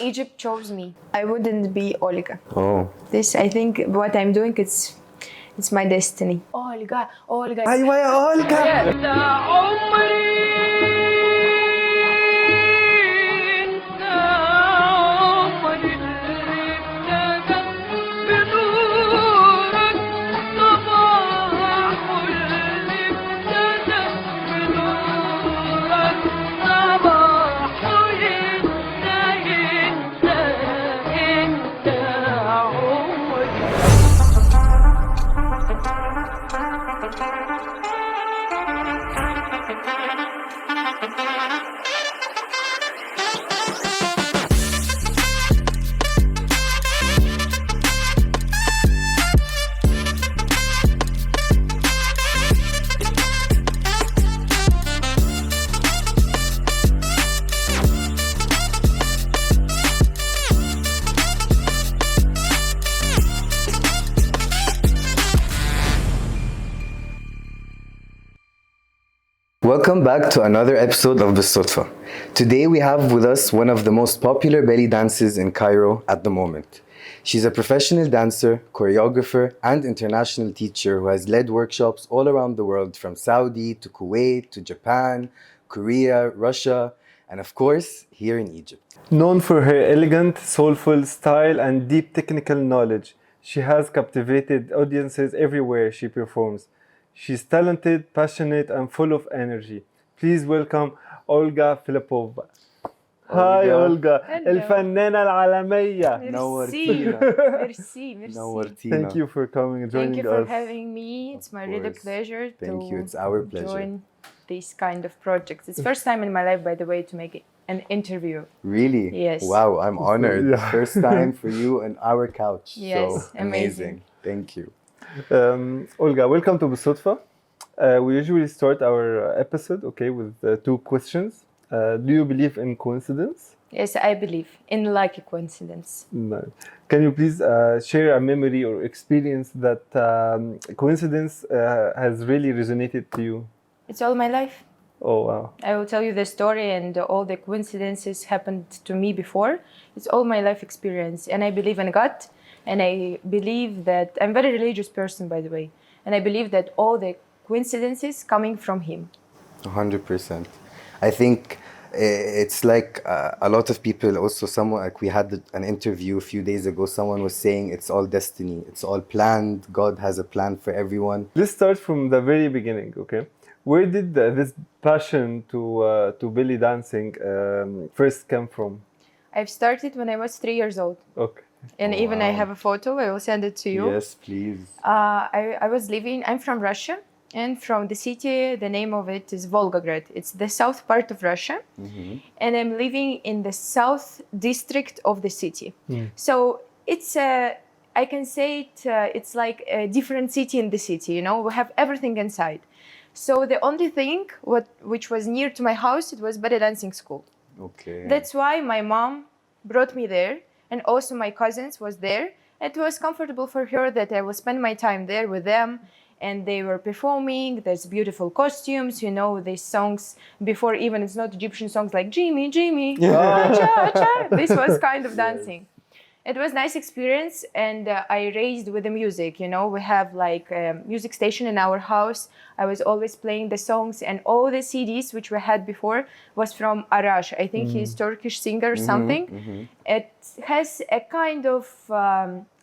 Egypt chose me. I wouldn't be Olga. Oh. This, I think, what I'm doing, it's my destiny. Olga. أيوة يا أولجا. Welcome back to another episode of Belsodfah. Today we have with us one of the most popular belly dancers in Cairo at the moment. She's a professional dancer, choreographer, and international teacher who has led workshops all around the world, from Saudi to Kuwait to Japan, Korea, Russia, and of course, here in Egypt. Known for her elegant, soulful style and deep technical knowledge, she has captivated audiences everywhere she performs. She's talented, passionate, and full of energy. Please welcome Olga Filippova. Hi Olga, الفنانة العالمية. Merci. نورتينا. Thank you for coming and joining us. Thank you for having me. It's my really pleasure It's our pleasure. Join this kind of projects. It's first time in my life, by the way, to make an interview. Really? Yes. Wow, I'm honored. Yeah. First time for you on our couch. Yes, so amazing. Thank you. Olga, welcome to Belsodfah. We usually start our episode, with two questions. Do you believe in coincidence? Yes, I believe in like a coincidence. No. Can you please share a memory or experience that coincidence has really resonated to you? It's all my life. Oh, wow. I will tell you the story, and all the coincidences happened to me before. It's all my life experience, and I believe in God, and I believe that I'm a very religious person, by the way, and I believe that all the coincidences coming from Him. 100%. I think it's like a lot of people also, someone like we had an interview a few days ago, someone was saying it's all destiny, it's all planned, God has a plan for everyone. Let's start from the very beginning, okay? Where did this passion to belly dancing first come from? I've started when I was 3 years old. Okay. And even I have a photo, I will send it to you. Yes, please. I'm from Russia, and from the city, the name of it is Volgograd. It's the south part of Russia. Mm-hmm. And I'm living in the south district of the city. So it's I can say it's like a different city in the city, we have everything inside. So the only thing which was near to my house, it was belly dancing school. Okay. That's why my mom brought me there, and also my cousins was there. It was comfortable for her that I will spend my time there with them, and they were performing. There's beautiful costumes, these songs before even it's not Egyptian songs like Jimmy, cha, cha. This was kind of dancing. It was a nice experience, and I raised with the music, we have like a music station in our house. I was always playing the songs, and all the CDs which we had before was from Arash. I think he's Turkish singer or something. Mm-hmm. It has a kind of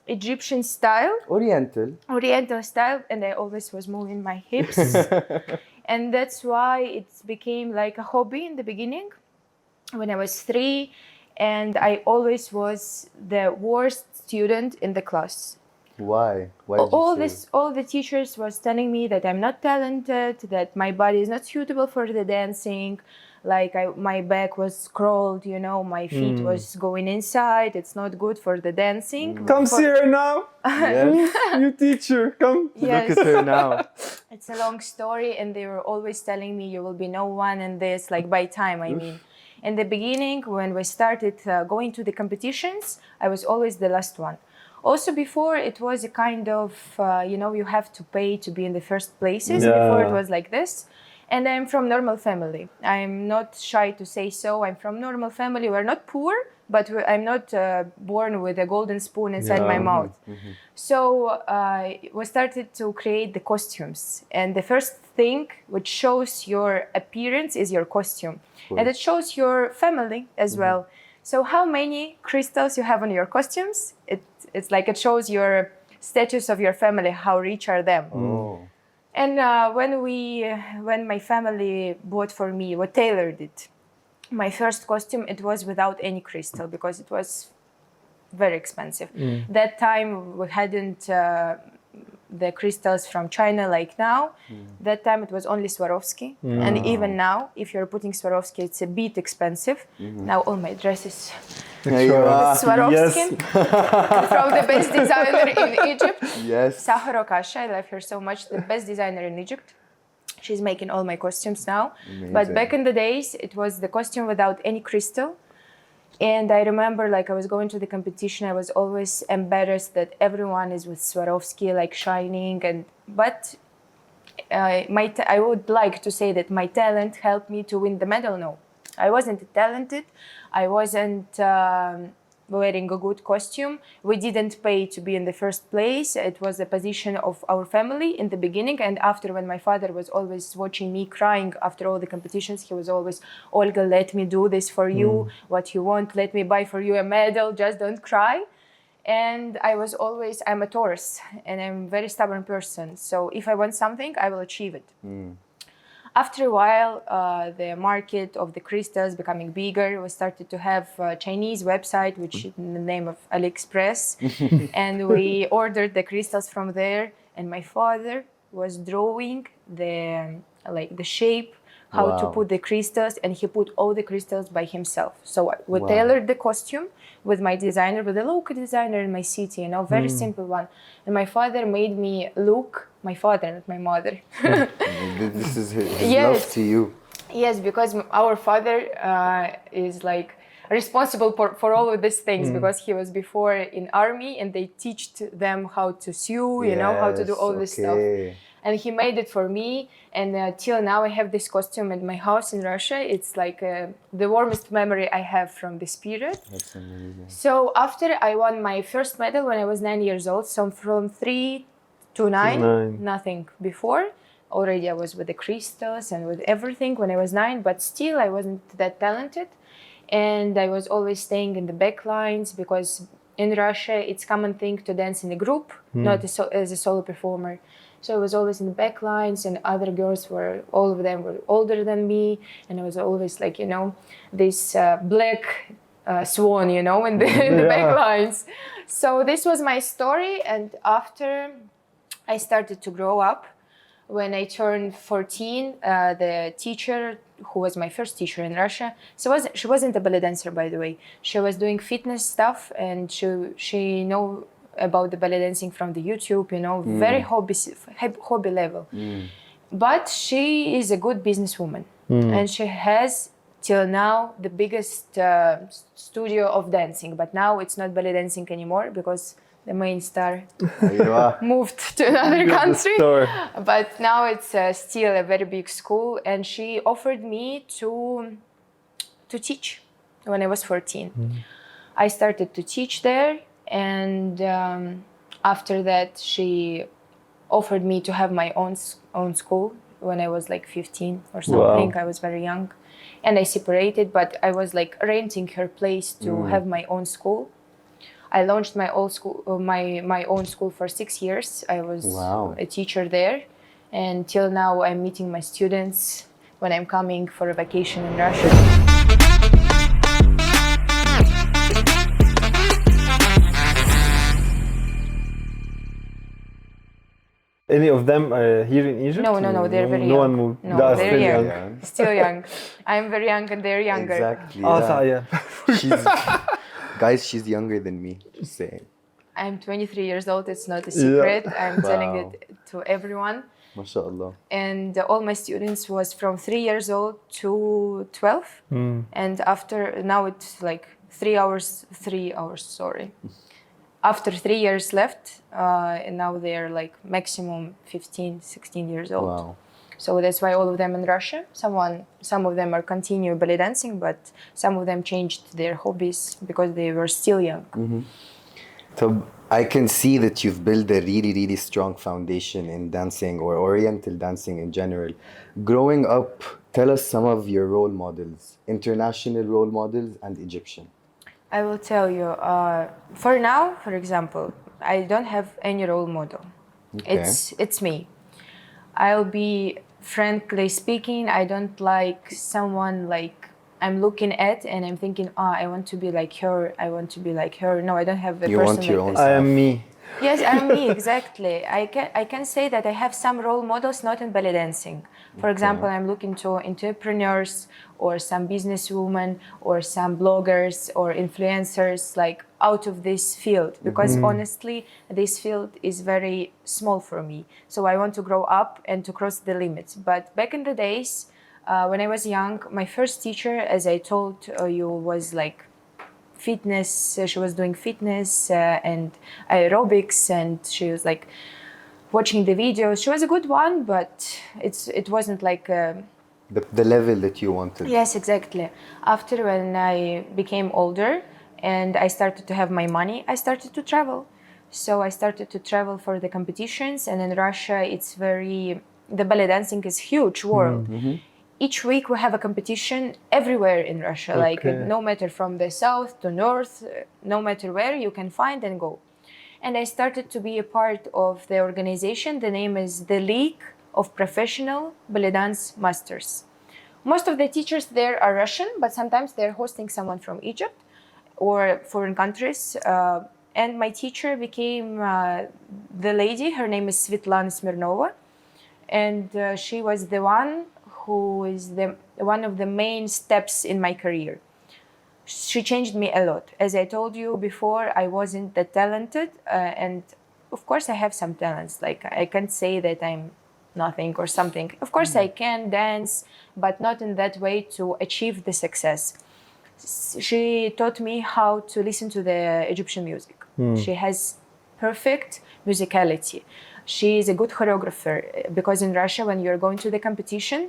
Egyptian style. Oriental style, and I always was moving my hips. And that's why it became like a hobby in the beginning when I was 3. And I always was the worst student in the class. Why? All the teachers was telling me that I'm not talented, that my body is not suitable for the dancing. Like my back was scrolled, my feet was going inside. It's not good for the dancing. Come see her now. Yes. You teacher, come. Yes. Look at her now. It's a long story, and they were always telling me you will be no one in this, like by time, I mean. In the beginning, when we started going to the competitions, I was always the last one. Also before, it was a kind of, you have to pay to be in the first places. Yeah. Before it was like this. And I'm from normal family. I'm not shy to say so. I'm from normal family. We're not poor, but I'm not born with a golden spoon inside my mouth. So we started to create the costumes, and the first thing which shows your appearance is your costume, and it shows your family as well. So how many crystals you have on your costumes? It's like it shows your status of your family, how rich are them. And when my family bought for me, what tailored it, my first costume, it was without any crystal because it was very expensive. That time we hadn't the crystals from China like now. That time it was only Swarovski. And even now, if you're putting Swarovski, it's a bit expensive. Now all my dresses Swarovski from the best designer in Egypt. Sahara Kasha, I love her so much, the best designer in Egypt. She's making all my costumes now. But back in the days, it was the costume without any crystal. And I remember, like, I was going to the competition, I was always embarrassed that everyone is with Swarovski, like, shining. But I would like to say that my talent helped me to win the medal. No, I wasn't talented. I wasn't wearing a good costume. We didn't pay to be in the first place. It was a position of our family in the beginning. And after, when my father was always watching me crying after all the competitions, he was always, Olga, let me do this for you. What you want, let me buy for you a medal. Just don't cry. And I was always, I'm a Taurus and I'm a very stubborn person. So if I want something, I will achieve it. After a while, the market of the crystals becoming bigger. We started to have a Chinese website, which is in the name of AliExpress. And we ordered the crystals from there. And my father was drawing the shape, how to put the crystals. And he put all the crystals by himself. So we tailored the costume with my designer, with a local designer in my city, you know, very simple one. And my father made me look, my father, not my mother. This is his love to you. Yes, because our father is like responsible for all of these things because he was before in army and they taught them how to sew, you know, how to do all this stuff. And he made it for me. And till now I have this costume at my house in Russia. It's like the warmest memory I have from this period. That's amazing. So after I won my first medal when I was 9 years old, so from 3 to 9, nothing before. Already I was with the crystals and with everything when I was 9, but still I wasn't that talented. And I was always staying in the back lines because in Russia it's common thing to dance in a group, not as a solo performer. So I was always in the back lines and other girls all of them were older than me. And I was always like, you know, this black swan, you know, in the back lines. So this was my story. And after I started to grow up, when I turned 14, the teacher, who was my first teacher in Russia, she wasn't a ballet dancer, by the way. She was doing fitness stuff and she know about the ballet dancing from the YouTube, you know, very hobby level. But she is a good businesswoman and she has till now the biggest studio of dancing. But now it's not ballet dancing anymore because the main star moved to another country. But now it's still a very big school, and she offered me to teach when I was 14. I started to teach there, and after that she offered me to have my own school when I was like 15 or something. I was very young, and I separated, but I was like renting her place to have my own school. I launched my own school for 6 years. I was a teacher there, and till now I'm meeting my students when I'm coming for a vacation in Russia. Any of them here in Egypt? No, they're very young. No one moved. No, they're still young. Still young. I'm very young and they're younger. Exactly. Guys, she's younger than me. Just saying. I'm 23 years old. It's not a secret. I'm telling it to everyone. MashaAllah. And all my students was from 3 years old to 12. And after, now it's like 3 hours, sorry. After 3 years left, and now they're like maximum 15, 16 years old. So that's why all of them in Russia. Some of them are continue belly dancing, but some of them changed their hobbies because they were still young. So I can see that you've built a really, really strong foundation in dancing or oriental dancing in general. Growing up, tell us some of your role models, international role models and Egyptian. I will tell you. For now, for example, I don't have any role model. Okay. It's me. I'll be frankly speaking. I don't like someone like I'm looking at and I'm thinking, I want to be like her. I want to be like her. No, I don't have a You person want your like own this. I am me. Yes, I'm me, exactly. I can say that I have some role models not in belly dancing. For example, I'm looking to entrepreneurs or some businesswomen or some bloggers or influencers like out of this field because honestly, this field is very small for me. So I want to grow up and to cross the limits. But back in the days, when I was young, my first teacher, as I told you, was like fitness. She was doing fitness and aerobics, and she was like watching the videos. She was a good one, but it wasn't like The level that you wanted. yes, exactly. After when I became older and I started to have my money, I started to travel. So I started to travel for the competitions, and in Russia it's the ballet dancing is huge world. Each week we have a competition everywhere in Russia, like Okay. no matter from the south to north, no matter where you can find and go. And I started to be a part of the organization. The name is the League of Professional Ballet Dance Masters. Most of the teachers there are Russian, but sometimes they're hosting someone from Egypt or foreign countries. And my teacher became the lady. Her name is Svetlana Smirnova, and she was the one who is one of the main steps in my career. She changed me a lot. As I told you before, I wasn't that talented, and of course I have some talents. Like I can't say that I'm nothing or something. Of course I can dance, but not in that way to achieve the success. She taught me how to listen to the Egyptian music. She has perfect musicality. She is a good choreographer because in Russia, when you're going to the competition,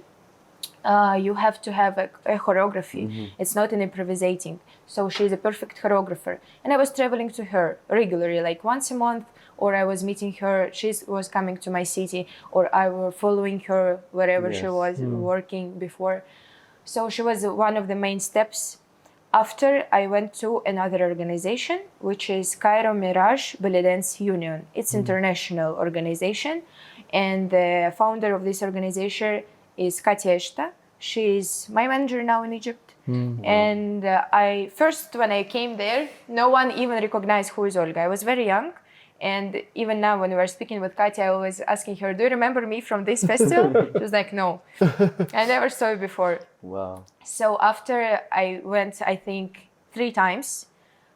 you have to have a choreography. It's not an improvisating. So she's a perfect choreographer. And I was traveling to her regularly, like once a month, or I was meeting her. She was coming to my city, or I was following her wherever she Yes. was working before. So she was one of the main steps. After I went to another organization, which is Cairo Mirage Ballet Dance Union. It's international organization, and the founder of this organization is Katia Eshta. She is my manager now in Egypt. And when I came there, no one even recognized who is Olga. I was very young. And even now, when we were speaking with Katya, I was asking her, do you remember me from this festival? She was like, no, I never saw you before. Wow. So after I went, I think 3 times.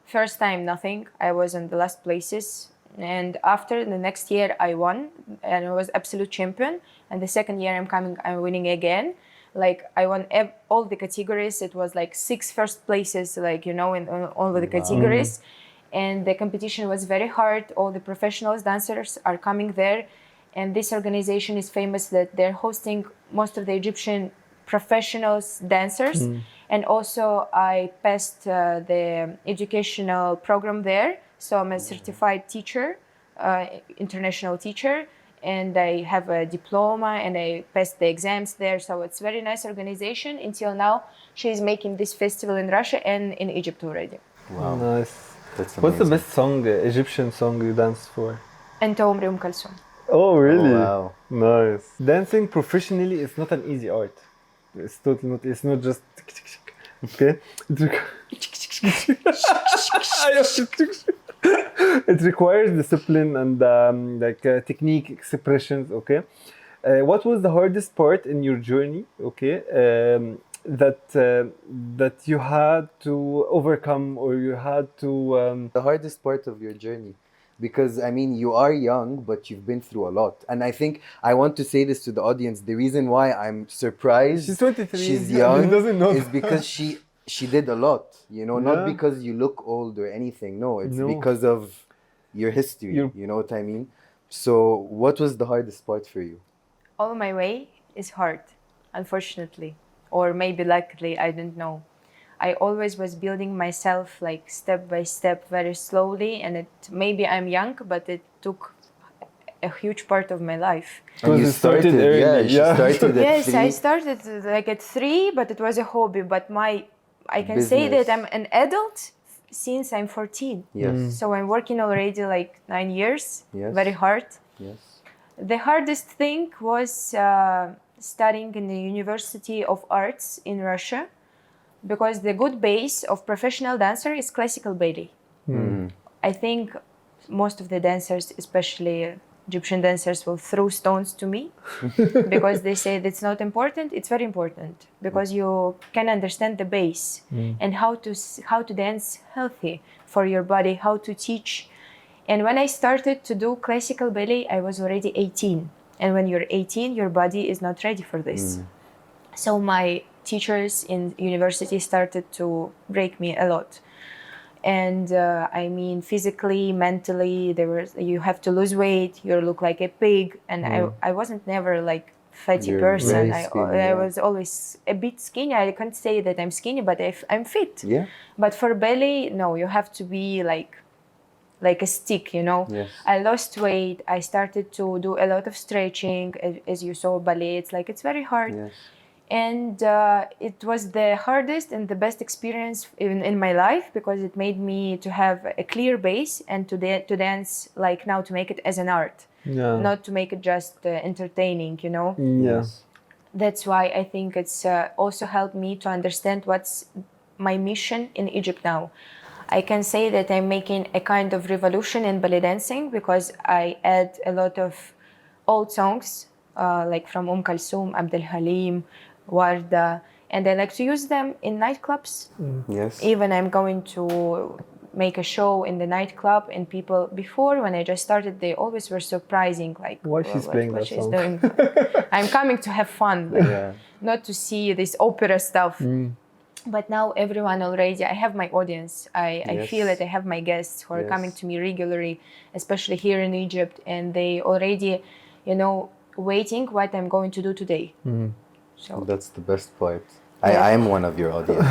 First time, nothing. I was in the last places. And after the next year, I won and I was absolute champion. And the second year I'm winning again. Like I won all the categories. It was like 6 first places, like, in all of the categories. And the competition was very hard. All the professionals, dancers are coming there. And this organization is famous that they're hosting most of the Egyptian professionals, dancers. And also I passed the educational program there. So I'm a certified teacher, international teacher. And I have a diploma and I passed the exams there. So it's a very nice organization. Until now, she's making this festival in Russia and in Egypt already. Wow. Nice. That's What's the amazing. best song, Egyptian song you danced for? أنت عمري أم كلثوم. Oh, really? wow. Nice. Dancing professionally is not an easy art. It's totally not. It's not just. Okay. It requires discipline and technique, expressions. Okay. What was the hardest part in your journey? Okay. That you had to overcome, or you had to. The hardest part of your journey, because I mean you are young but you've been through a lot, and I think I want to say this to the audience. The reason why I'm surprised She's 23. she's young She doesn't know. is because she did a lot, not Yeah. because you look old or anything. No, it's No. because of your history. You know what I mean? So what was the hardest part for you? All my way, is hard, unfortunately, or maybe luckily, I don't know. I always was building myself like step by step, very slowly, and maybe I'm young, but it took a huge part of my life. Because you it started yeah, early, she yeah. started at Yes, I 3. started like at 3, but it was a hobby. But I can say Business. that I'm an adult since I'm 14. Yes. So I'm working already like 9 years, Yes. very hard. Yes. The hardest thing was studying in the University of Arts in Russia, because the good base of professional dancer is classical ballet. I think most of the dancers, especially Egyptian dancers, will throw stones to me because they say it's not important. It's very important because you can understand the base and how to dance healthy for your body, how to teach. And when I started to do classical ballet, I was already 18. And when you're 18, your body is not ready for this. So my teachers in university started to break me a lot. And I mean, physically, mentally, you have to lose weight, you look like a pig. And I wasn't never like fatty You're person. very skinny, I yeah. was always a bit skinny. I can't say that I'm skinny, but I'm fit. Yeah. But for ballet, no, you have to be like a stick, you know. Yes. I lost weight. I started to do a lot of stretching. As you saw, ballet, it's very hard. Yes. And it was the hardest and the best experience in my life, because it made me to have a clear base and to dance like now, to make it as an art, not to make it just entertaining, you know. Yes. That's why I think it's also helped me to understand what's my mission in Egypt now. I can say that I'm making a kind of revolution in ballet dancing, because I add a lot of old songs, like from Kulthum, Abdel Halim, Warda, and I like to use them in nightclubs. Yes. Even I'm going to make a show in the nightclub, and people before, when I just started, they always were surprising, like Why she's playing what that she's song? doing. I'm coming to have fun, like, not to see this opera stuff. But now everyone already, I have my audience. I feel it. I have my guests who are coming to me regularly, especially here in Egypt, and they already, you know, waiting what I'm going to do today. So That's the best part. Yeah. I am one of your audience.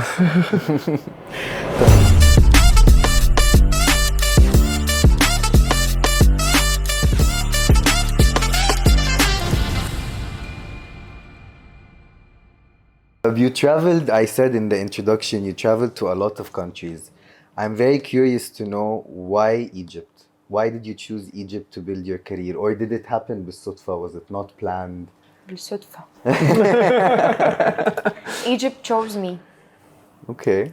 You traveled, I said in the introduction, you traveled to a lot of countries. I'm very curious to know why Egypt? Why did you choose Egypt to build your career? Or did it happen بالصدفة? Was it not planned? Belsodfah. Egypt chose me. Okay.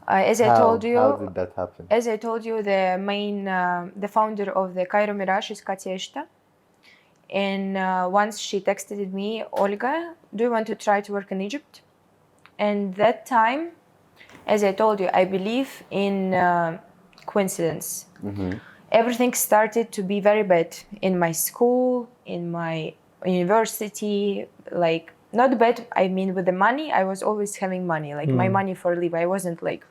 As I told you, How did that happen? As I told you, the founder of the Cairo Mirage is Katia Ishta. And once she texted me, Olga, do you want to try to work in Egypt? And that time, as I told you, I believe in coincidence. Everything started to be very bad in my school, in my university, like not bad, I mean with the money, I was always having money, like my money for live. I wasn't like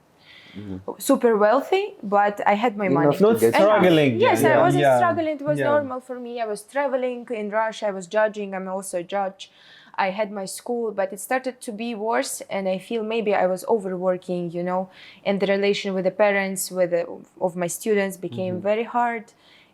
super wealthy, but I had my money. Enough to Not get struggling. Yes, I wasn't Yeah. struggling. It was Yeah. normal for me. I was traveling in Russia. I was judging. I'm also a judge. I had my school, but it started to be worse, and I feel maybe I was overworking, you know, and the relation with the parents, of my students became very hard,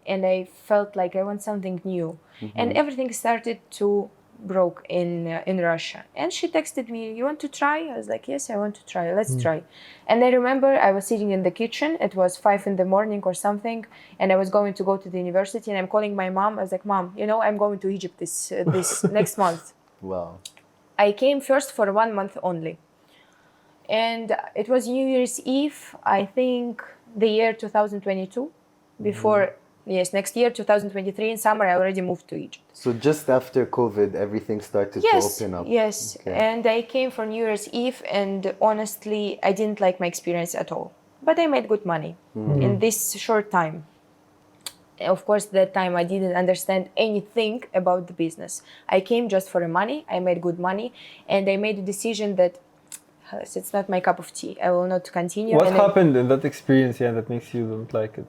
and I felt like I want something new, and everything started to broke in Russia. And she texted me, you want to try? I was like, yes, I want to try. Let's try. And I remember I was sitting in the kitchen. It was 5 a.m. or something, and I was going to go to the university, and I'm calling my mom. I was like, Mom, you know, I'm going to Egypt this next month. Wow. I came first for 1 month only. And it was New Year's Eve, I think the year 2022. Before, next year, 2023, in summer, I already moved to Egypt. So just after COVID, everything started to open up. Yes, Okay. and I came for New Year's Eve, and honestly, I didn't like my experience at all. But I made good money in this short time. Of course, that time I didn't understand anything about the business. I came just for the money. I made good money, and I made a decision that it's not my cup of tea. I will not continue. What And happened in that experience, that makes you don't like it?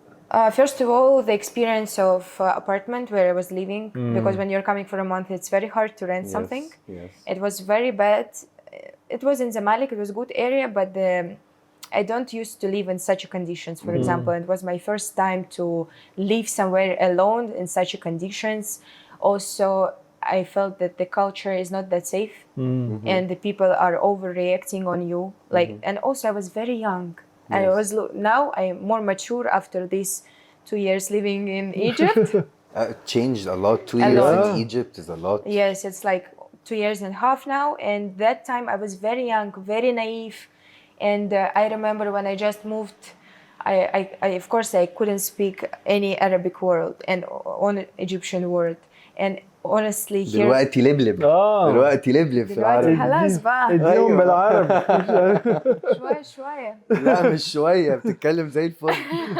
First of all, the experience of apartment where I was living, because when you're coming for a month, it's very hard to rent something. Yes. It was very bad. It was in Zamalek. It was a good area, but I don't used to live in such conditions. For example, it was my first time to live somewhere alone in such conditions. Also, I felt that the culture is not that safe, and the people are overreacting on you. And also I was very young. I was now I'm more mature after these 2 years living in Egypt. It changed a lot. 2 A years lot. in Egypt is a lot. Yes, it's like 2 years and a half now. And that time I was very young, very naive. And I remember when I just moved, I of course I couldn't speak any Arabic word and on Egyptian word. And honestly here دلوقتي لبلب. دلوقتي لبلب في دلوقتي العربي. خلاص بقى اديهم بالعربي. شوية لا مش شوية، بتتكلم زي الفل.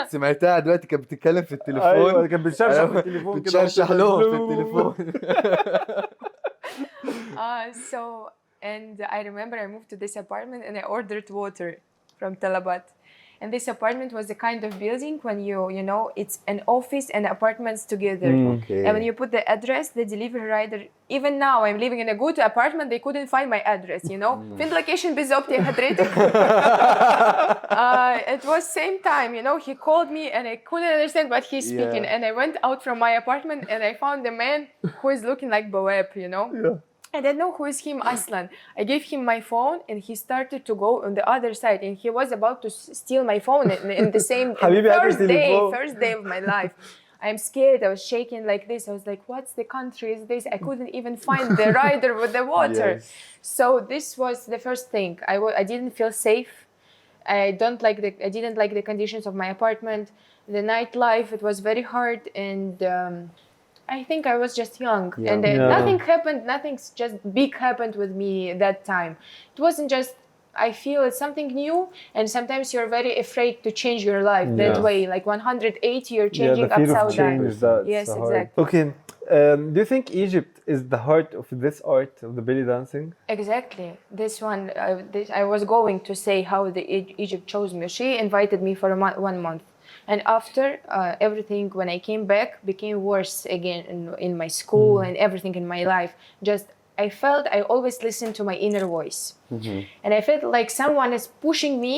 سمعتها دلوقتي كانت بتتكلم في التليفون. ايوه كانت بتشرشح في التليفون كده. بتشرشح لهم في التليفون. So, and I remember I moved to this apartment and I ordered water from Talabat. And this apartment was the kind of building when you know, it's an office and apartments together. Okay. And when you put the address, the delivery rider, even now I'm living in a good apartment, they couldn't find my address, you know. فين location بالظبط يا حضرتك؟ It was same time, you know, he called me and I couldn't understand what he's speaking. And I went out from my apartment and I found a man who is looking like Baweb, you know. Yeah. I didn't know who is him Aslan. I gave him my phone and he started to go on the other side and he was about to steal my phone in the same first day of my life. I'm scared. I was shaking like this. I was like, what's the country is this? I couldn't even find the rider with the water. Yes. So this was the first thing. I didn't feel safe. I didn't like the conditions of my apartment. The nightlife, it was very hard. And I think I was just young, and nothing happened. Nothing's just big happened with me that time. It wasn't just. I feel it's something new, and sometimes you're very afraid to change your life that way. Like 180, you're changing the fear upside of change, down. that's Yes, hard. exactly. Okay, do you think Egypt is the heart of this art of the belly dancing? Exactly. This one, I was going to say how the Egypt chose me. She invited me for 1 month. And after everything, when I came back, became worse again in my school and everything in my life. Just I felt I always listened to my inner voice, and I felt like someone is pushing me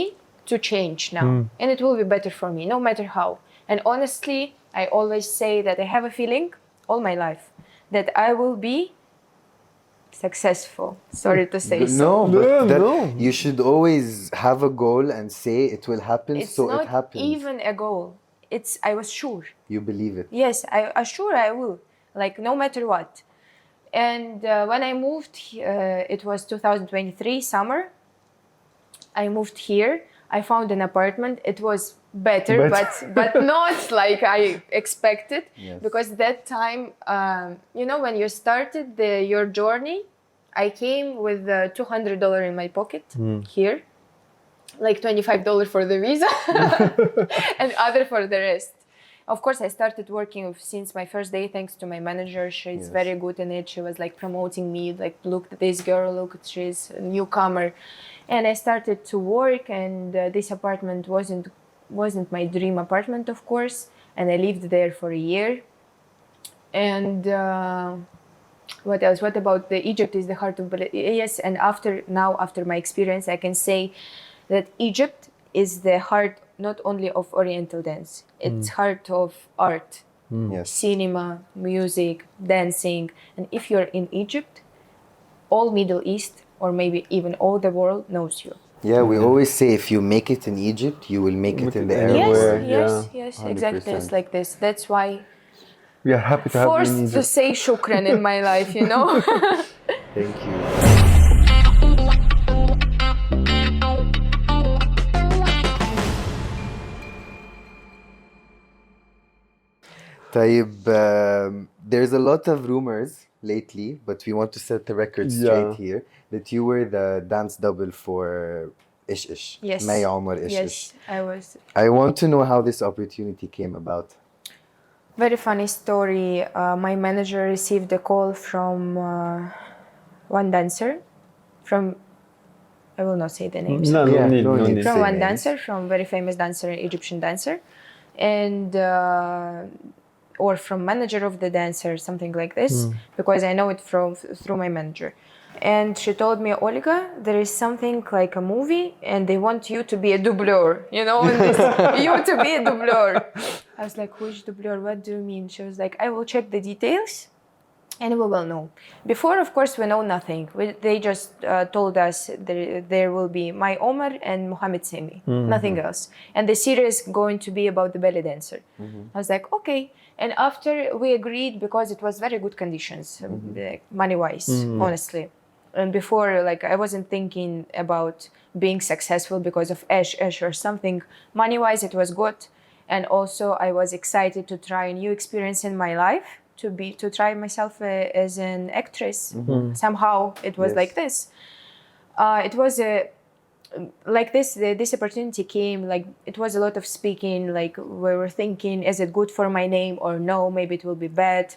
to change now, and it will be better for me, no matter how. And honestly, I always say that I have a feeling all my life that I will be successful. Sorry to say so. You should always have a goal and say it will happen. It's so not it happens. even a goal. I was sure. You believe it. Yes, I sure I will. Like no matter what. And when I moved, it was 2023 summer. I moved here. I found an apartment. It was better. but not like I expected. Yes. Because that time, you know, when you started your journey, I came with $200 in my pocket here, like $25 for the visa, and other for the rest. Of course, I started working since my first day, thanks to my manager. She's very good in it. She was like promoting me, like, look at this girl, look, she's a newcomer. And I started to work, and this apartment wasn't my dream apartment, of course. And I lived there for a year. And what else? What about the Egypt is the heart of yes. And after my experience, I can say that Egypt is the heart not only of oriental dance, it's heart of art, Yes. cinema, music, dancing. And if you're in Egypt, all Middle East or maybe even all the world knows you. Yeah, we always say if you make it in Egypt, you will make it in the Arab Yes, world. yes, exactly. It's like this. That's why We are happy to have you in forced to Egypt. say shukran in my life, you know. Thank you. طيب, there's a lot of rumors lately, but we want to set the record straight here that you were the dance double for Ish Ish. Yes. May Omar Ish Yes, Ish. I was. I want to know how this opportunity came about. Very funny story. My manager received a call from one dancer, I will not say the names. No Yeah, need. no need. From say one names. dancer, from very famous dancer, Egyptian dancer. and or from manager of the dancer, something like this, because I know it through my manager. And she told me, Olga, there is something like a movie and they want you to be a doubleur, you know, and you to be a doubleur. I was like, which doubleur? What do you mean? She was like, I will check the details and we will know. Before, of course, we know nothing. They just told us there will be my Omar and Mohammed Semi, nothing else. And the series going to be about the belly dancer. I was like, okay. And after we agreed, because it was very good conditions, like money-wise, honestly. And before, like, I wasn't thinking about being successful because of Ash or something. Money-wise, it was good. And also, I was excited to try a new experience in my life, to try myself as an actress. Somehow, it was like this. It was like this opportunity came, like, it was a lot of speaking, like, we were thinking, is it good for my name or no, maybe it will be bad.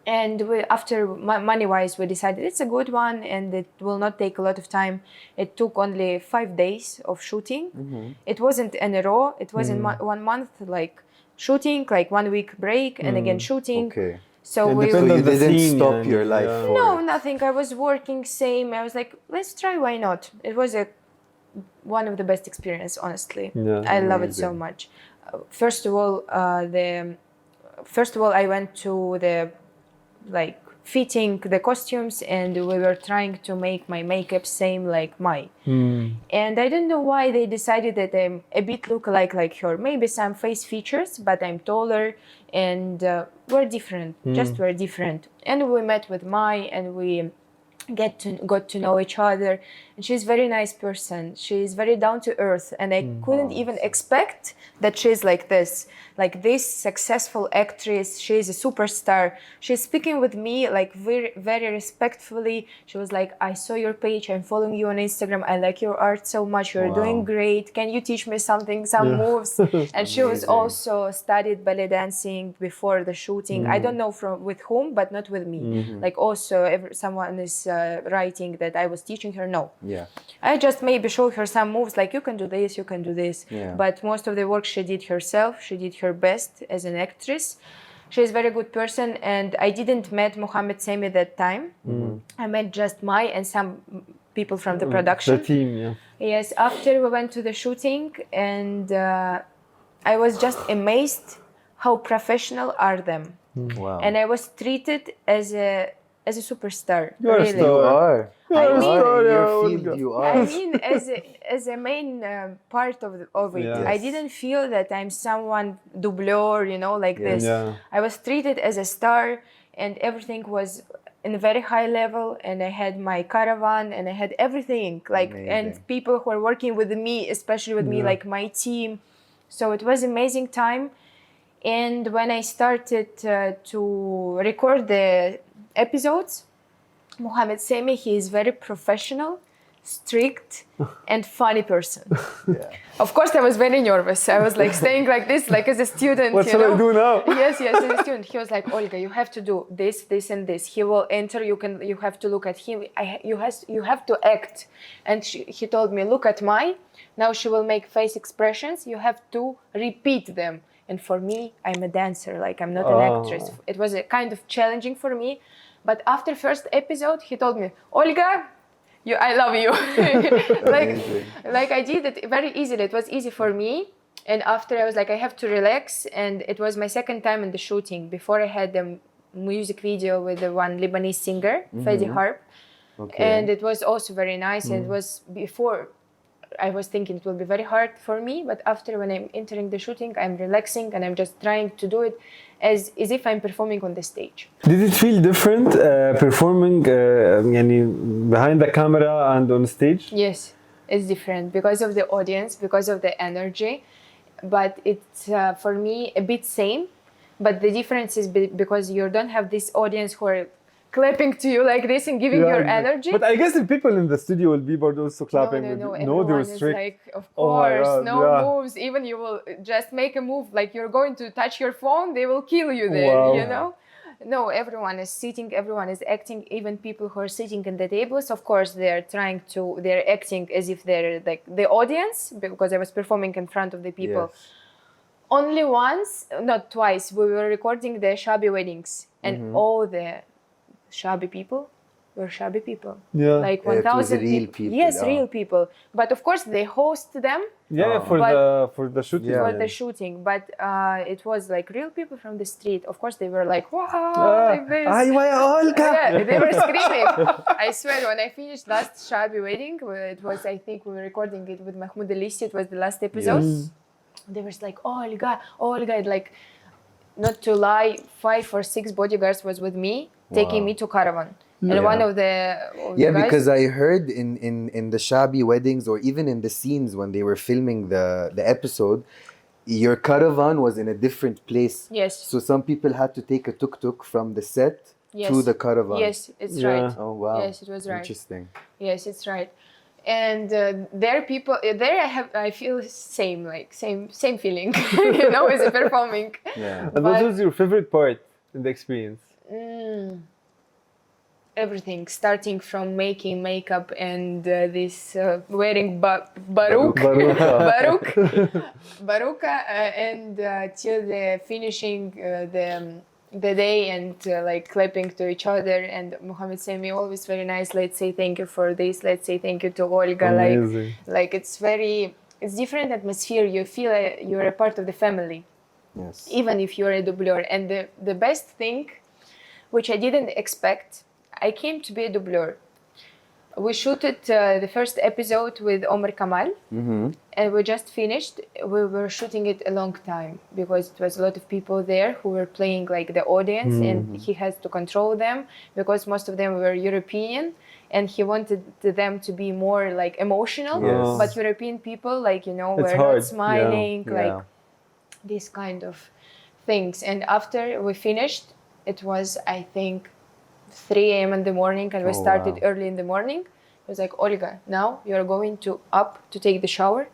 And after money-wise, we decided it's a good one and it will not take a lot of time. It took only 5 days of shooting. It wasn't in a row. It was in 1 month, like shooting, like 1 week break and again shooting. Okay. So It So depends you on the didn't scene, stop and, your life for no, nothing. I was working same. I was like, let's try, why not? It was one of the best experience, honestly. Yeah, I love it so amazing. much. First of all, I went to the like fitting the costumes and we were trying to make my makeup same like mine. And I don't know why they decided that I'm a bit look like her. Maybe some face features, but I'm taller and we're different. Just we're different. And we met with Mai and we got to know each other. And she's a very nice person. She's very down to earth. And I couldn't even expect that she's like this successful actress. She's a superstar. She's speaking with me like very, very respectfully. She was like, I saw your page. I'm following you on Instagram. I like your art so much. You're doing great. Can you teach me some moves? And she was Amazing. also studied ballet dancing before the shooting. I don't know with whom, but not with me. Like also someone is writing that I was teaching her. No. Yeah. I just maybe showed her some moves like you can do this, you can do this. Yeah. But most of the work she did herself. She did her best as an actress. She's a very good person. And I didn't met Mohammed Semi that time. I met just Mai and some people from the production. The team, yeah. Yes, after we went to the shooting and I was just amazed how professional are them. Wow. And I was treated as a superstar. You are a really. star. You are. I You mean- are in your Olga. field. You I are. mean, as a main part of it, Yes. I didn't feel that I'm someone doubleur, like this. Yeah. I was treated as a star, and everything was in a very high level. And I had my caravan, and I had everything, like, and Amazing. people who are working with me, especially with me, like my team. So it was amazing time. And when I started to record the episodes, Mohammed Semi, he is very professional, strict, and funny person. Yeah. Of course, I was very nervous. I was like staying like this, like as a student. What shall I do now? Yes, as a student. He was like, Olga, you have to do this, this, and this. He will enter. You have to look at him. You have to act. And he told me, look at Mai. Now she will make face expressions. You have to repeat them. And for me, I'm a dancer. Like I'm not an actress. It was a kind of challenging for me. But after first episode, he told me, Olga, I love you. like I did it very easily. It was easy for me. And after I was like, I have to relax. And it was my second time in the shooting. Before I had the music video with the one Lebanese singer, Fadi Harp. Okay. And it was also very nice. And it was before I was thinking it will be very hard for me. But after when I'm entering the shooting, I'm relaxing and I'm just trying to do it as if I'm performing on the stage. Did it feel different performing يعني behind the camera and on stage? Yes, it's different because of the audience, because of the energy. But it's for me a bit same. But the difference is because you don't have this audience who are clapping to you like this and giving your energy. But I guess the people in the studio will be bored also clapping. No, they everyone were is strict. like, of Oh my course, God, no yeah. moves. Even you will just make a move, like you're going to touch your phone, they will kill you there, Wow. No, everyone is sitting, everyone is acting, even people who are sitting in the tables, of course, they're acting as if they're like the audience, because I was performing in front of the people. Yes. Only once, not twice. We were recording the shabby weddings, and all the shabby people were shabby people. Yeah. Like It was 1,000 real people, Yes, oh. real people. But of course, they host them Yeah, for the shooting. Yeah. for the shooting. But it was like real people from the street. Of course, they were like, wow, like this. Ay, why, Olga? Yeah, they were screaming. I swear, when I finished last shabby wedding, it was, I think we were recording it with Mahmoud Alissi. It was the last episode. Yes. They were like, Olga, like, not to lie, 5 or 6 bodyguards was with me, taking me to Caravan. And one of the Yeah, guys, because I heard in the shabby weddings, or even in the scenes when they were filming the episode, your caravan was in a different place. Yes. So some people had to take a tuk-tuk from the set Yes. to the caravan. Yes, it's Yeah. right. Oh, wow. Yes, it was right. Interesting. Yes, it's right. And there people there I feel same feeling, you know, as a performing. Yeah. And what was your favorite part in the experience? Everything, starting from making makeup and this wearing barouk, baruka, and till the finishing the day, and like clapping to each other. And Mohammed saying me always very nice. Let's say thank you for this. Let's say thank you to Olga. Amazing. Like it's different atmosphere. You feel you're a part of the family, Yes. even if you're a doubleur. And the best thing, which I didn't expect, I came to be a doubleur. We shooted the first episode with Omar Kamal, and we just finished. We were shooting it a long time because it was a lot of people there who were playing like the audience, and he has to control them because most of them were European, and he wanted them to be more like emotional. Yes. But European people, like, you know, It's were hard, not smiling, yeah. like these kind of things. And after we finished, it was, I think, 3 a.m. in the morning, and we started wow. early in the morning. It was like, Olga, now you're going to take the shower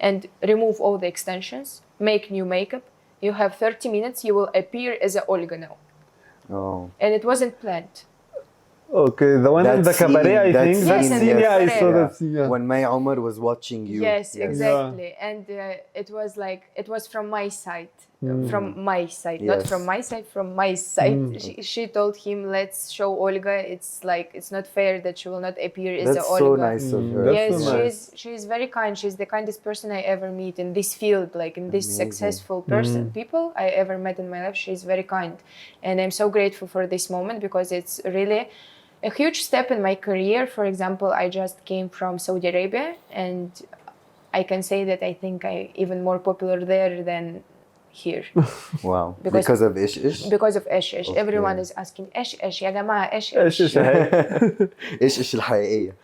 and remove all the extensions, make new makeup. You have 30 minutes, you will appear as a Olga now. Oh. And it wasn't planned. Okay, the one That in the scene- cabaret, I that think. That scene, scene, yeah, I yes. saw Yeah. that scene. Yeah. When May Omar was watching you. Yes, exactly. And it was from my side. From my side, not Yes. from my side, from my side. She told him, let's show Olga. It's like, it's not fair that she will not appear as That's a Olga. so nice of her. That's Yes, so nice. she's very kind. She's the kindest person I ever meet in this field, like in this Amazing. successful people I ever met in my life. She's very kind, and I'm so grateful for this moment because it's really a huge step in my career. For example, I just came from Saudi Arabia, and I can say that I think I even more popular there than here. Wow. Because- Because of Ish Ish? Because of Ish Ish. Okay. Everyone is asking Ish Ish, يا جماعة Ish ايش Ish. ايش هاي؟ إيش إيش الحقيقية.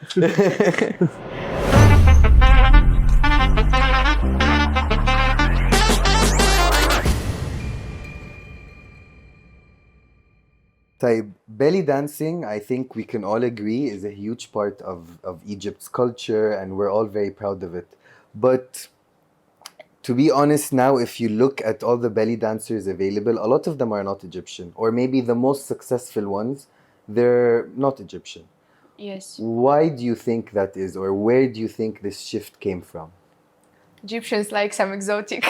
طيب, belly dancing, I think we can all agree, is a huge part of Egypt's culture, and we're all very proud of it. But to be honest now, if you look at all the belly dancers available, a lot of them are not Egyptian, or maybe the most successful ones, they're not Egyptian. Yes. Why do you think that is, or where do you think this shift came from? Egyptians like some exotic.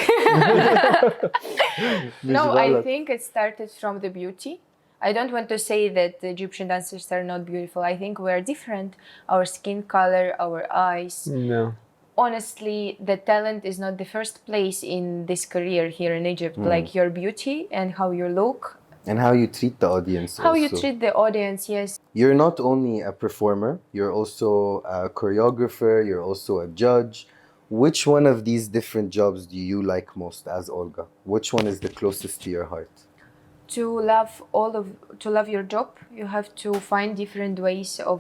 No, I think it started from the beauty. I don't want to say that the Egyptian dancers are not beautiful. I think we're different. Our skin color, our eyes. No. Honestly, the talent is not the first place in this career here in Egypt. Like your beauty and how you look, And how you treat the audience how you also. treat the audience. Yes. You're not only a performer, you're also a choreographer, you're also a judge. Which one of these different jobs do you like most as Olga? Which one is the closest to your heart? To love your job, you have to find different ways of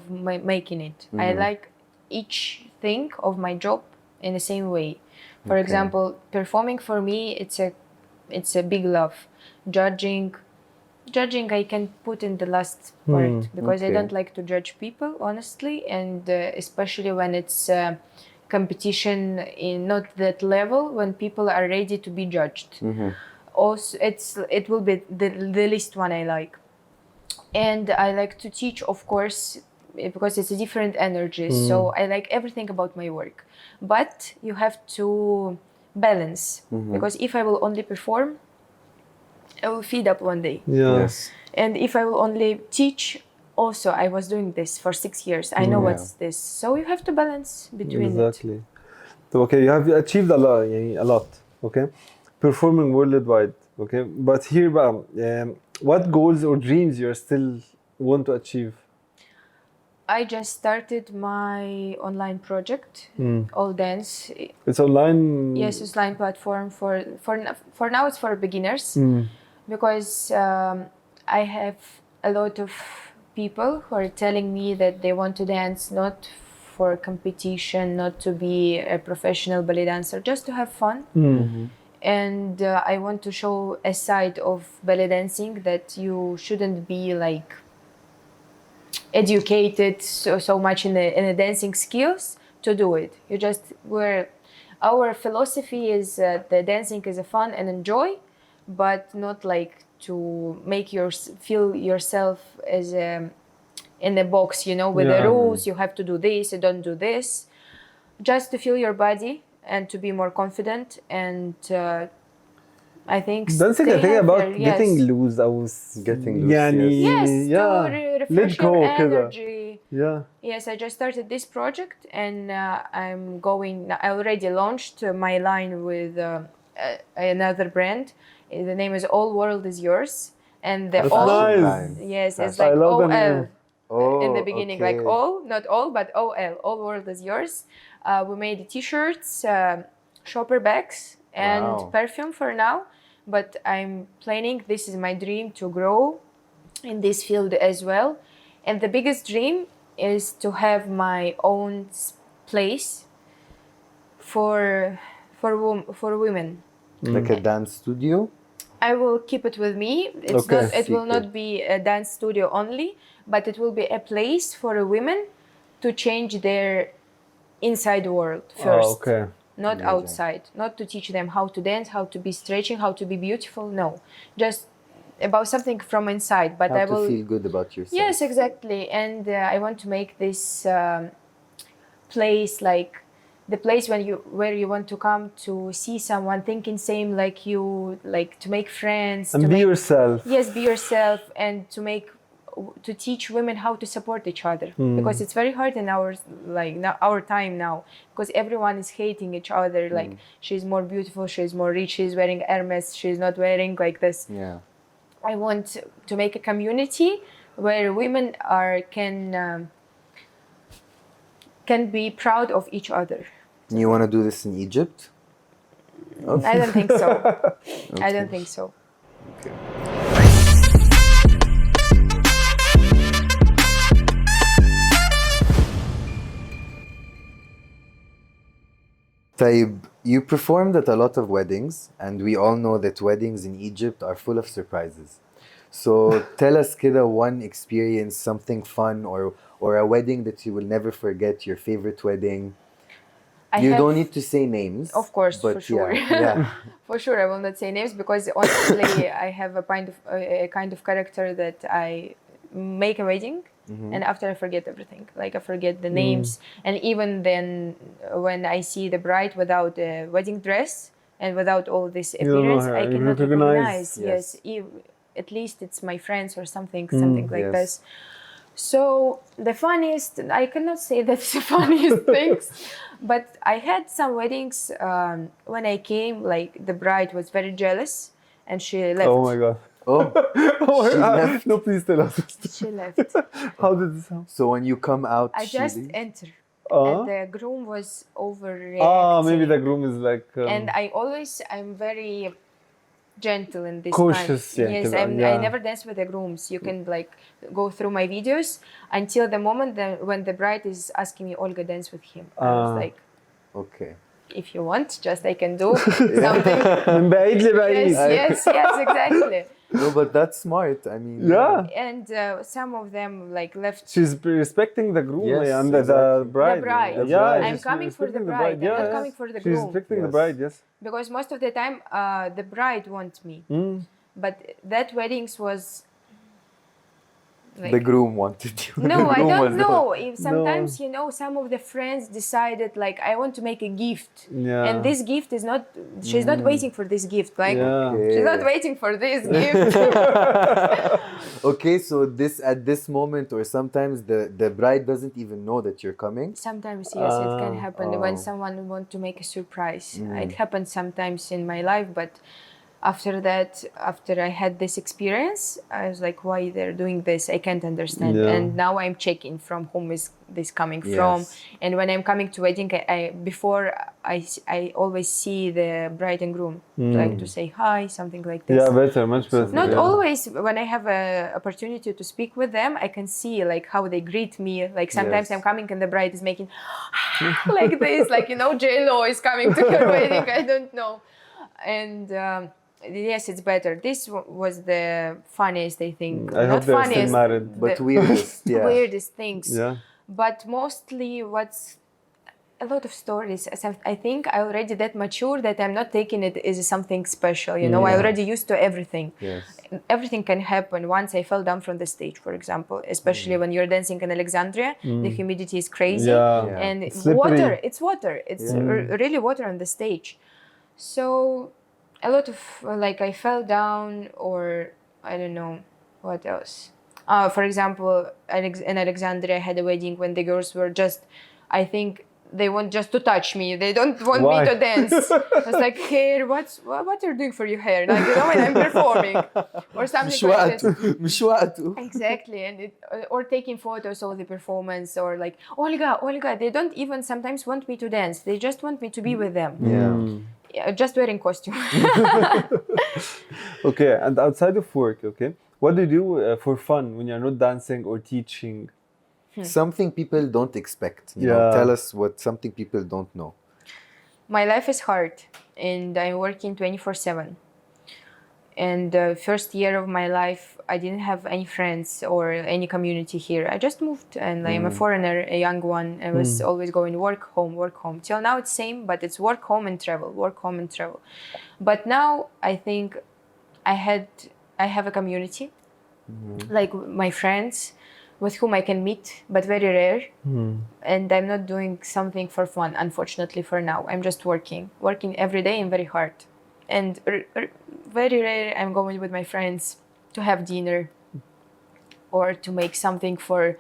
making it. I like each thing of my job in the same way. For example, performing for me, it's a big love. Judging I can put in the last part because I okay. don't like to judge people, honestly, and especially when it's competition in not that level, when people are ready to be judged. Also, it will be the least one I like. And I like to teach, of course, because it's a different energy. So I like everything about my work. But you have to balance. Because if I will only perform, I will feed up one day. Yeah. Yes. And if I will only teach, also I was doing this for 6 years. I know what's this. So you have to balance between it. Exactly. So, okay, you have achieved a lot, يعني a lot, okay? Performing worldwide, okay? But here, what goals or dreams you still want to achieve? I just started my online project, All Dance. It's online. Yes, online platform for now. It's for beginners because I have a lot of people who are telling me that they want to dance not for competition, not to be a professional ballet dancer, just to have fun. And I want to show a side of ballet dancing that you shouldn't be like educated so much in the dancing skills to do it. You just our philosophy is the dancing is a fun and enjoy, but not like to make feel yourself as in a box, with the rules. You have to do this, you don't do this. Just to feel your body and to be more confident. And I think dancing, I think about getting loose. I was getting loose. Yes, yeah. to refresh Let go, your كده. energy. Yeah. Yes, I just started this project and I already launched my line with another brand. The name is All World Is Yours. And the That's all, nice. yes, it's I like love the OL name. in the beginning, like okay. all, not all, but OL, All World Is Yours. We made t-shirts, shopper bags, and perfume for now. But I'm planning, this is my dream, to grow in this field as well. And the biggest dream is to have my own place for women. Like a dance studio? I will keep it with me. It will not be a dance studio only, but it will be a place for women to change their inside world first. Oh, okay. Not outside. Not to teach them how to dance, how to be stretching, how to be beautiful. No, just about something from inside. But I will feel good about yourself. Yes, exactly. And I want to make this place like the place where you want to come to see someone thinking same like you, like to make friends and be yourself. Yes, be yourself, and to teach women how to support each other, because it's very hard in our time now, because everyone is hating each other. Like she's more beautiful, she's more rich, she's wearing Hermes, she's not wearing like this. Yeah, I want to make a community where women can be proud of each other. You want to do this in Egypt? I don't think so. Okay. I don't think so. Okay. Taib, you performed at a lot of weddings, and we all know that weddings in Egypt are full of surprises. So tell us kida one experience, something fun, or a wedding that you will never forget, your favorite wedding. You don't need to say names. Of course, but for sure. Yeah. For sure, I will not say names, because honestly, I have a kind of character that I make a wedding, and after I forget everything. Like I forget the names, and even then, when I see the bride without a wedding dress and without all this appearance, I cannot recognize. Yes, at least it's my friends or something like this. So the funniest, I cannot say that's the funniest things, but I had some weddings when I came, like the bride was very jealous and she left. Oh my God. Oh, she left. No, please tell us. She left. How did this happen? So when you come out, I just enter, and the groom was overreacting. Maybe the groom is like... and I'm very gentle in this cautious. Kind. Yes, I never dance with the grooms. You can like go through my videos until the moment when the bride is asking me, Olga, dance with him. I was like, okay, if you want, just I can do something. Yes, exactly. No, but that's smart. I mean, yeah. And some of them like left. She's respecting the groom and exactly. the bride. The bride. Yeah, I'm coming for the bride. I'm not coming for the groom. She's respecting the bride. Yes. Because most of the time, the bride wants me. But that weddings was Like, The groom wanted you. no, I groom don't was the- know. If No. sometimes, you know, some of the friends decided like, I want to make a gift. Yeah. And this gift is not, she's not waiting for this gift. Like, Yeah. she's not waiting for this gift. Okay, so this at this moment, or sometimes the bride doesn't even know that you're coming. Sometimes, yes, it can happen when Oh. someone wants to make a surprise. It happens sometimes in my life, but after that, after I had this experience, I was like, why they're doing this? I can't understand. Yeah. And now I'm checking from whom is this coming from. Yes. And when I'm coming to wedding, I always see the bride and groom, like to say hi, something like this. Yeah, better, much better. Not yeah. always. When I have a opportunity to speak with them, I can see like how they greet me. Like sometimes Yes. I'm coming and the bride is making like this, like, you know, J-Lo is coming to her wedding. I don't know. And yes, it's better. This was the funniest, I think. I hope Not they're still funniest, married. But the weirdest, yeah. weirdest things. Yeah. But mostly what's a lot of stories. As I think I already that mature that I'm not taking it as something special. You know, I already used to everything. Yes. Everything can happen. Once I fell down from the stage, for example, especially when you're dancing in Alexandria, the humidity is crazy. Yeah. Yeah. And It's slippery. water, it's water. It's really water on the stage. So a lot of like I fell down, or I don't know what else. For example, in Alexandria, I had a wedding when the girls were just, I think they want just to touch me. They don't want me Why? to dance. I was like, hair, what are you doing for your hair? Like, you know, when I'm performing or something مش like وقته this. مش وقته. Exactly, and or taking photos of the performance, or like Olga. They don't even sometimes want me to dance. They just want me to be with them. Yeah, just wearing costume. Okay, and outside of work, okay, what do you do for fun when you're not dancing or teaching? Something people don't expect. You know, Yeah. tell us what something people don't know. My life is hard, and I'm working 24/7. And the first year of my life, I didn't have any friends or any community here. I just moved, and I'm a foreigner, a young one. I was always going work, home, work, home. Till now it's same, but it's work, home, and travel, work, home, and travel. But now I think I have a community, like my friends, with whom I can meet, but very rare. And I'm not doing something for fun, unfortunately, for now. I'm just working every day and very hard. And very rare I'm going with my friends to have dinner or to make something for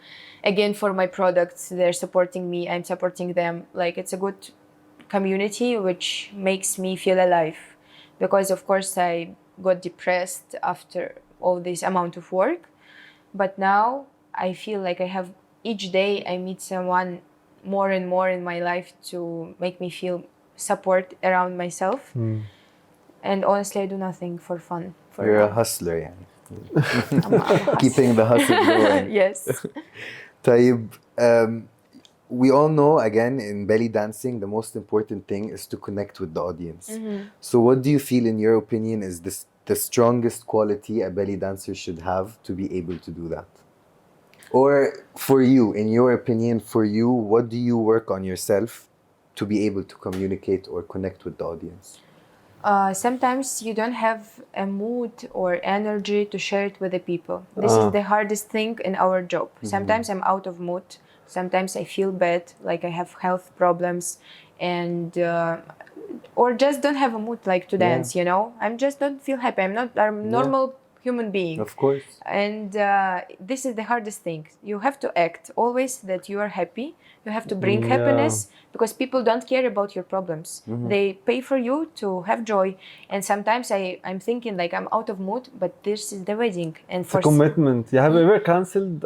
my products. They're supporting me, I'm supporting them. Like, it's a good community which makes me feel alive. Because of course I got depressed after all this amount of work. But now I feel like I have, each day I meet someone more and more in my life to make me feel support around myself. And honestly, I do nothing for fun. You're a now. hustler, يعني. I'm a hustler. Keeping the hustle going. Yes. طيب, we all know, again, in belly dancing, the most important thing is to connect with the audience. So what do you feel, in your opinion, is the strongest quality a belly dancer should have to be able to do that? Or for you, in your opinion, for you, what do you work on yourself to be able to communicate or connect with the audience? Sometimes you don't have a mood or energy to share it with the people. This is the hardest thing in our job. Sometimes I'm out of mood. Sometimes I feel bad, like I have health problems, and or just don't have a mood like to dance. You know, I'm just don't feel happy. I'm not a normal human being. Of course. And this is the hardest thing. You have to act always that you are happy. You have to bring happiness, because people don't care about your problems. They pay for you to have joy. And sometimes I'm thinking like I'm out of mood, but this is the wedding. And It's a commitment. You have ever cancelled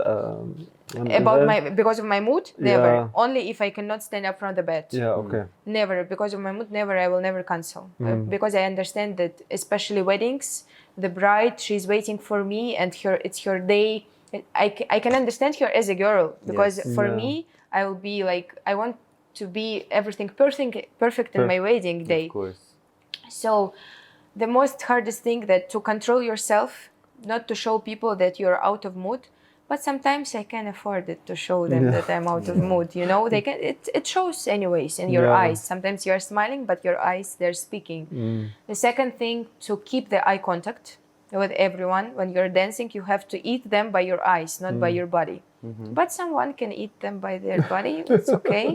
because of my mood? Never. Yeah. Only if I cannot stand up from the bed. Yeah, okay. Never. Because of my mood, never. I will never cancel. Because I understand that, especially weddings, the bride, she's waiting for me, and it's her day. I can understand her as a girl, because for me, I will be like, I want to be everything perfect in my wedding day. Of course. So the most hardest thing, that to control yourself, not to show people that you're out of mood. But sometimes I can afford it to show them that I'm out of mood. You know, they can. It shows anyways in your eyes. Sometimes you're smiling, but your eyes, they're speaking. The second thing, to keep the eye contact. with everyone. When you're dancing, you have to eat them by your eyes, not by your body. But someone can eat them by their body. It's okay.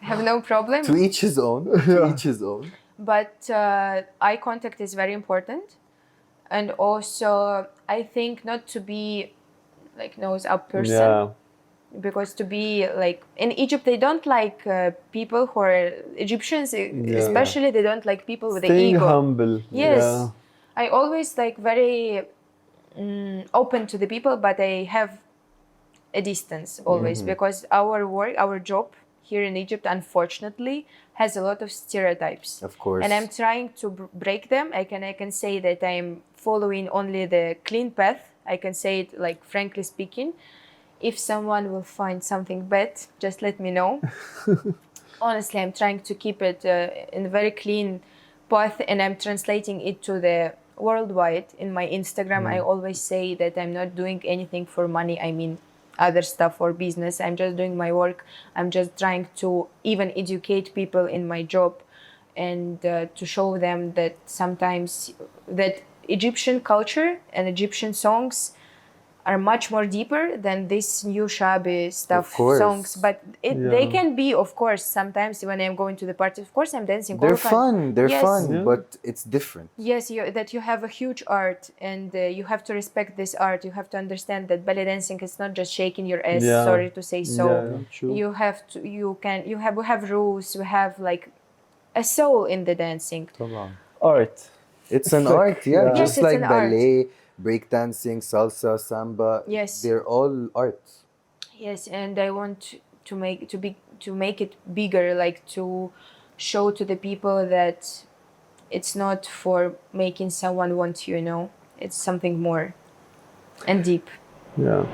I have no problem. To each his own. To each his own. But eye contact is very important. And also, I think not to be like nose up person. Yeah. Because to be like in Egypt, they don't like people who are Egyptians, especially they don't like people with the Staying ego. humble. Yes, Yeah. I always like very open to the people, but I have a distance always because our work, our job here in Egypt, unfortunately, has a lot of stereotypes. Of course. And I'm trying to break them. I can say that I'm following only the clean path. I can say it like frankly speaking. If someone will find something bad, just let me know. Honestly, I'm trying to keep it in a very clean path, and I'm translating it to the worldwide. In my Instagram, I always say that I'm not doing anything for money. I mean, other stuff or business. I'm just doing my work. I'm just trying to even educate people in my job and to show them that sometimes that Egyptian culture and Egyptian songs are much more deeper than this new shabby stuff Of course. songs. But they can be, of course, sometimes when I'm going to the party, of course, I'm dancing. They're all the time. fun. They're Yes. fun, Yeah. but it's different. Yes, that you have a huge art, and you have to respect this art. You have to understand that belly dancing is not just shaking your ass. Yeah. Sorry to say so. Yeah, true. You have to. We have rules. We have like a soul in the dancing. Art. It's an like- art, yeah. yeah. Yes, Just it's like an art. ballet, breakdancing, salsa, samba. Yes. They're all art. Yes, and I want to make it bigger, like to show to the people that it's not for making someone want you, it's something more and deep. Yeah.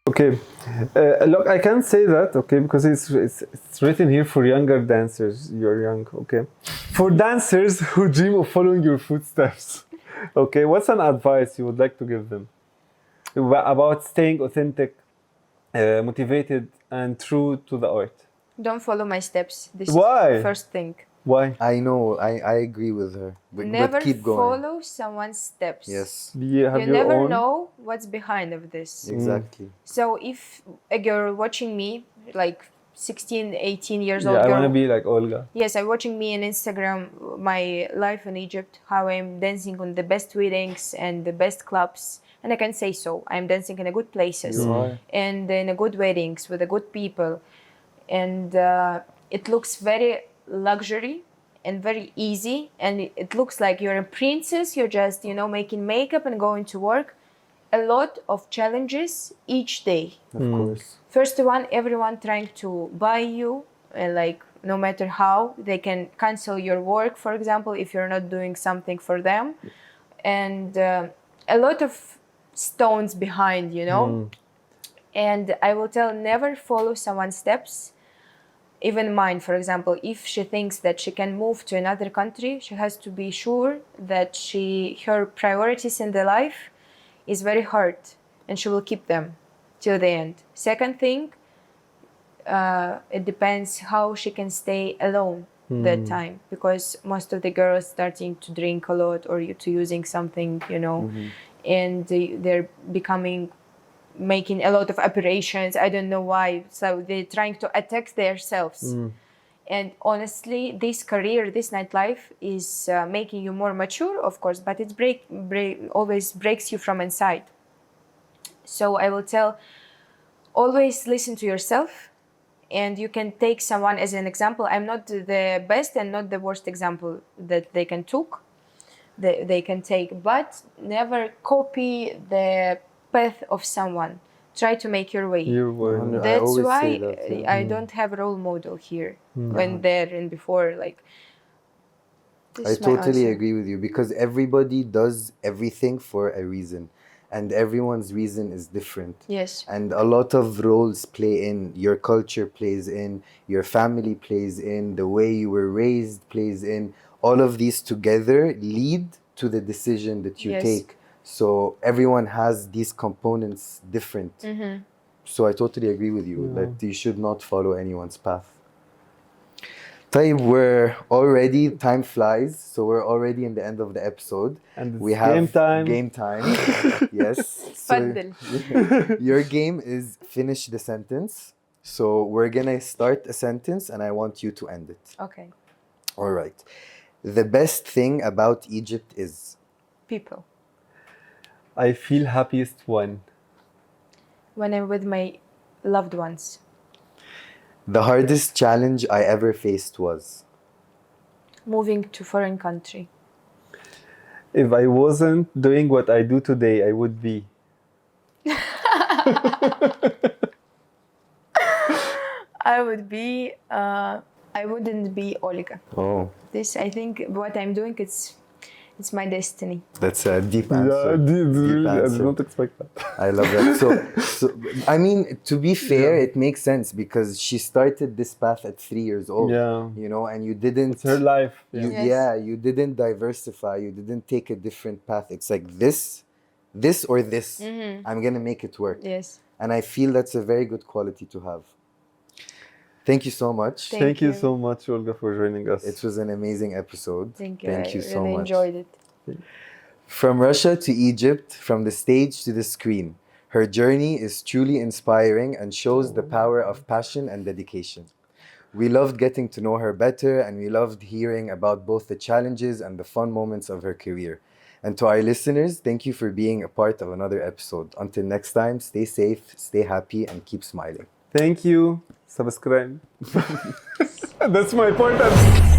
Okay, look, I can't say that, okay, because it's written here for younger dancers. You're young, okay. For dancers who dream of following your footsteps, okay, what's an advice you would like to give them about staying authentic, motivated, and true to the art? Don't follow my steps. This Why? is the first thing. Why? I know, I agree with her. Never but keep going. follow someone's steps. Yes, You have You your never own. know what's behind of this. exactly. So if a girl watching me, like 16, 18 years Yeah, old I girl, want to be like Olga. yes, I'm watching me on Instagram, my life in Egypt, how I'm dancing on the best weddings and the best clubs. And I can say so. I'm dancing in a good places You are. and in a good weddings with a good people. And it looks very luxury and very easy. And it looks like you're a princess. You're just, making makeup and going to work. A lot of challenges each day. Of course. First one, everyone trying to buy you, like no matter how, they can cancel your work, for example, if you're not doing something for them. And a lot of stones behind, And I will tell, never follow someone's steps. Even mine, for example, if she thinks that she can move to another country, she has to be sure that her priorities in the life is very hard and she will keep them till the end. Second thing, it depends how she can stay alone that time, because most of the girls starting to drink a lot or to using something, and they're making a lot of aspirations. I don't know why. So they're trying to attack themselves. And honestly, this career, this nightlife is making you more mature, of course, but it always breaks you from inside. So I will tell, always listen to yourself, and you can take someone as an example. I'm not the best and not the worst example that they can take, but never copy the path of someone. Try to make your way. Your word. I That's always why say that, yeah. I don't have a role model here when there and before. Like, this I is my totally answer. agree with you, because everybody does everything for a reason, and everyone's reason is different. Yes. And a lot of roles play in. Your culture plays in, your family plays in, the way you were raised plays in. All of these together lead to the decision that you Yes. take. So everyone has these components different. So I totally agree with you that you should not follow anyone's path. طيب, time flies, so we're already in the end of the episode. And it's We have game time. Game time. Yes. So تفضل. your game is finish the sentence. So we're gonna start a sentence and I want you to end it. Okay. All right. The best thing about Egypt is. People. I feel happiest when. When I'm with my loved ones. The hardest challenge I ever faced was. Moving to foreign country. If I wasn't doing what I do today, I would be. I would be. I wouldn't be Olga. Oh, This, I think, what I'm doing, it's my destiny. that's a deep answer. Really, I answer. did not expect that. I love that. So, I mean, to be fair, it makes sense because she started this path at 3 years old. Yeah. You know, and you didn't. It's her life. You, Yes. Yeah, you didn't diversify. You didn't take a different path. It's like this or this. I'm gonna make it work. Yes. And I feel that's a very good quality to have. Thank you so much. Thank Thank you you. so much, Olga, for joining us. It was an amazing episode. Thank you. Thank you I so really much. enjoyed it. From Russia to Egypt, from the stage to the screen, her journey is truly inspiring and shows the power of passion and dedication. We loved getting to know her better, and we loved hearing about both the challenges and the fun moments of her career. And to our listeners, thank you for being a part of another episode. Until next time, stay safe, stay happy, and keep smiling. Thank you. Subscribe. That's my important.